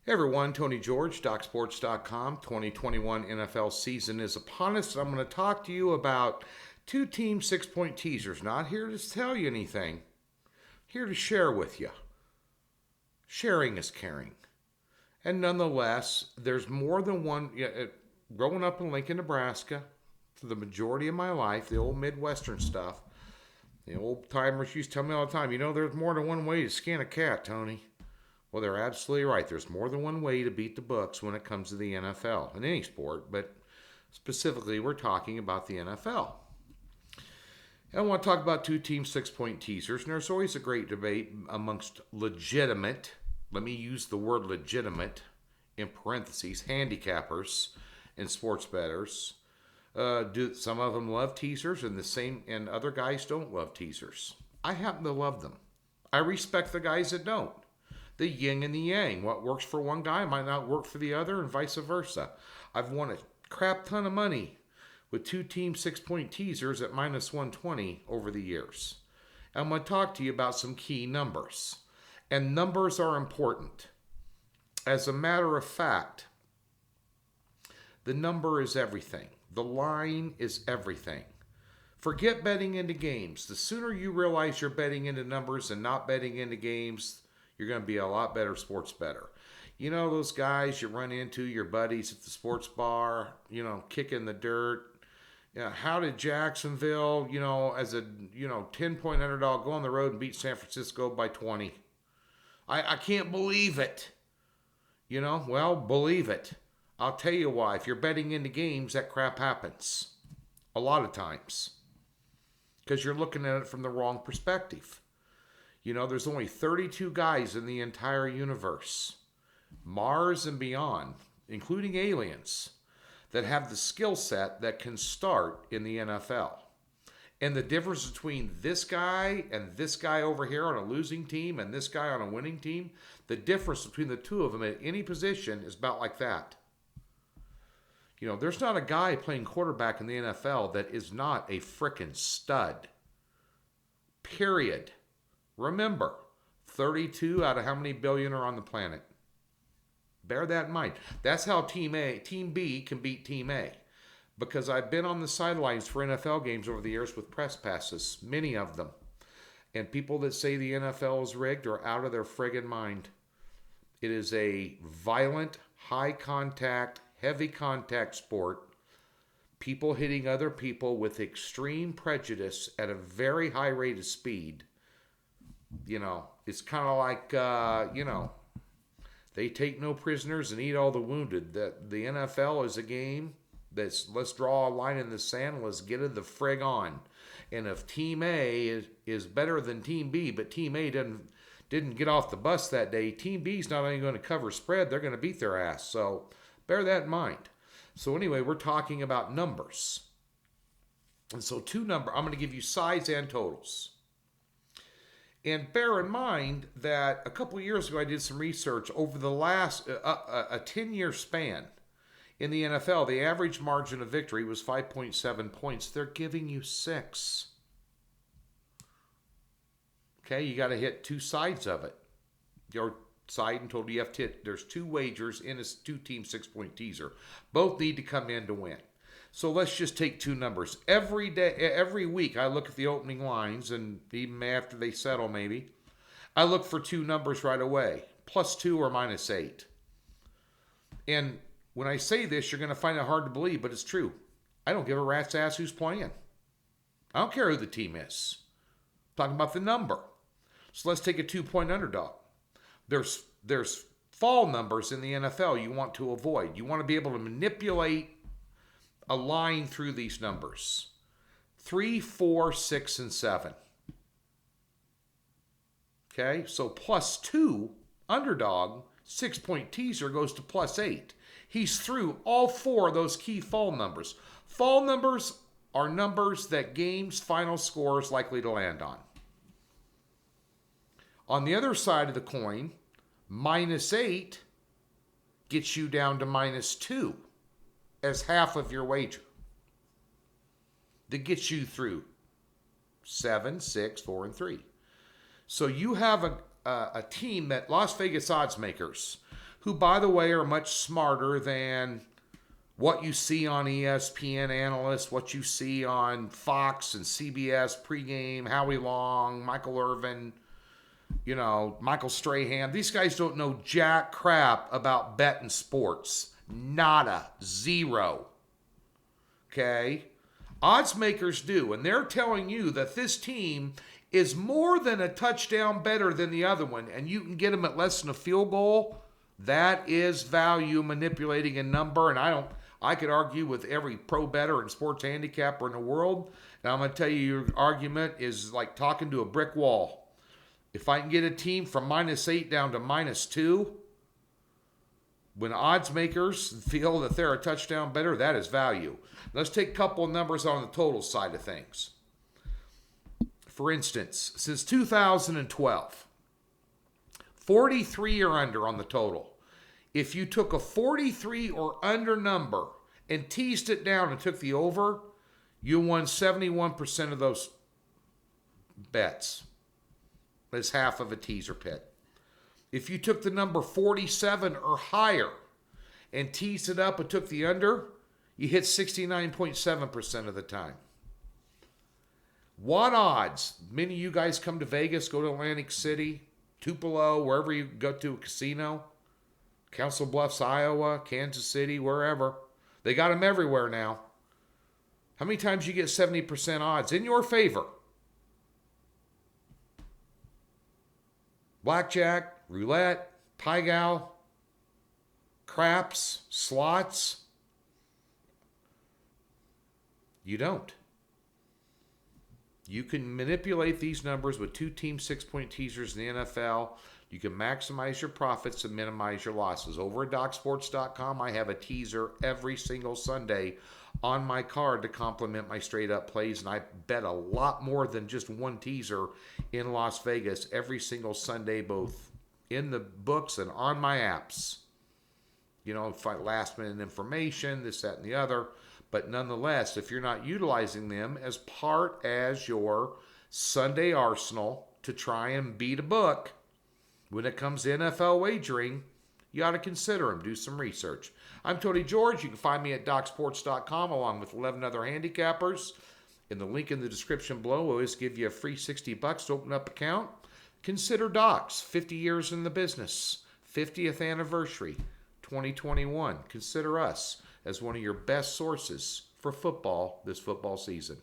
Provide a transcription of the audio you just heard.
Hey everyone, Tony George, DocSports.com. 2021 NFL season is upon us. I'm going to talk to you about two-team 6-point teasers. Not here to tell you anything, here to share with you. Sharing is caring. And nonetheless, there's more than one. Growing up in Lincoln, Nebraska, for the majority of my life, the old Midwestern stuff, the old timers used to tell me all the time, there's more than one way to skin a cat, Tony. Well, they're absolutely right. There's more than one way to beat the books when it comes to the NFL, in any sport, but specifically we're talking about the NFL. And I want to talk about two-team 6-point teasers, and there's always a great debate amongst legitimate, let me use the word legitimate in parentheses, handicappers and sports bettors. Do some of them love teasers, and other guys don't love teasers. I happen to love them. I respect the guys that don't. The yin and the yang. What works for one guy might not work for the other, and vice versa. I've won a crap ton of money with two-team 6-point teasers at minus 120 over the years. I'm going to talk to you about some key numbers. And numbers are important. As a matter of fact, the number is everything. The line is everything. Forget betting into games. The sooner you realize you're betting into numbers and not betting into games, you're going to be a lot better sports bettor. Those guys you run into, your buddies at the sports bar, kicking the dirt. How did Jacksonville, as a, 10-point underdog go on the road and beat San Francisco by 20? I can't believe it. Well, believe it. I'll tell you why. If you're betting into games, that crap happens. A lot of times. Because you're looking at it from the wrong perspective. There's only 32 guys in the entire universe, Mars and beyond, including aliens, that have the skill set that can start in the NFL. And the difference between this guy and this guy over here on a losing team and this guy on a winning team, the difference between the two of them at any position is about like that. There's not a guy playing quarterback in the NFL that is not a frickin' stud. Period. Remember, 32 out of how many billion are on the planet? Bear that in mind. That's how Team B can beat Team A. Because I've been on the sidelines for NFL games over the years with press passes, many of them. And people that say the NFL is rigged are out of their friggin' mind. It is a violent, high contact, heavy contact sport. People hitting other people with extreme prejudice at a very high rate of speed. It's kind of like, they take no prisoners and eat all the wounded. The NFL is a game that's, let's draw a line in the sand and let's get it the frig on. And if Team A is better than Team B, but Team A didn't get off the bus that day, Team B's not only going to cover spread, they're going to beat their ass. So bear that in mind. So anyway, we're talking about numbers. And so I'm going to give you sides and totals. And bear in mind that a couple of years ago, I did some research over the last, a 10-year span in the NFL, the average margin of victory was 5.7 points. They're giving you 6. Okay, you got to hit two sides of it. Your side and total, you have to hit, there's 2 wagers in a two-team 6-point teaser. Both need to come in to win. So let's just take 2 numbers. Every week, I look at the opening lines, and even after they settle, maybe, I look for 2 numbers right away, +2 or -8. And when I say this, you're going to find it hard to believe, but it's true. I don't give a rat's ass who's playing. I don't care who the team is. I'm talking about the number. So let's take a 2-point underdog. There's fall numbers in the NFL you want to avoid. You want to be able to manipulate a line through these numbers. 3, 4, 6, and 7. Okay, so +2, underdog, 6-point teaser goes to +8. He's through all 4 of those key fall numbers. Fall numbers are numbers that game's final score is likely to land on. On the other side of the coin, -8 gets you down to -2 as half of your wager. That gets you through 7, 6, 4, and 3. So you have a team that Las Vegas odds makers who, by the way, are much smarter than what you see on ESPN analysts, what you see on Fox and CBS pregame, Howie Long, Michael Irvin, Michael Strahan. These guys don't know jack crap about betting sports. Nada. Zero. Okay? Odds makers do, and they're telling you that this team is more than a touchdown better than the other one, and you can get them at less than a field goal. That is value manipulating a number, and I could argue with every pro bettor and sports handicapper in the world. Now I'm going to tell you, your argument is like talking to a brick wall. If I can get a team from -8 down to -2, when odds makers feel that they're a touchdown better, that is value. Let's take a couple of numbers on the total side of things. For instance, since 2012, 43 or under on the total. If you took a 43 or under number and teased it down and took the over, you won 71% of those bets. That's half of a teaser pit. If you took the number 47 or higher and teased it up and took the under, you hit 69.7% of the time. What odds? Many of you guys come to Vegas, go to Atlantic City, Tupelo, wherever you go to a casino. Council Bluffs, Iowa, Kansas City, wherever. They got them everywhere now. How many times you get 70% odds in your favor? Blackjack, roulette, pie gow, craps, slots. You don't. You can manipulate these numbers with 2-team 6-point teasers in the NFL. You can maximize your profits and minimize your losses. Over at DocSports.com, I have a teaser every single Sunday on my card to complement my straight-up plays, and I bet a lot more than just one teaser in Las Vegas every single Sunday, both in the books and on my apps. Last-minute information, this, that, and the other. But nonetheless, if you're not utilizing them as part as your Sunday arsenal to try and beat a book, when it comes to NFL wagering, you ought to consider them. Do some research. I'm Tony George. You can find me at DocSports.com along with 11 other handicappers. In the link in the description below, we'll always give you a free $60 to open up an account. Consider Docs, 50 years in the business, 50th anniversary, 2021. Consider us as one of your best sources for football this football season.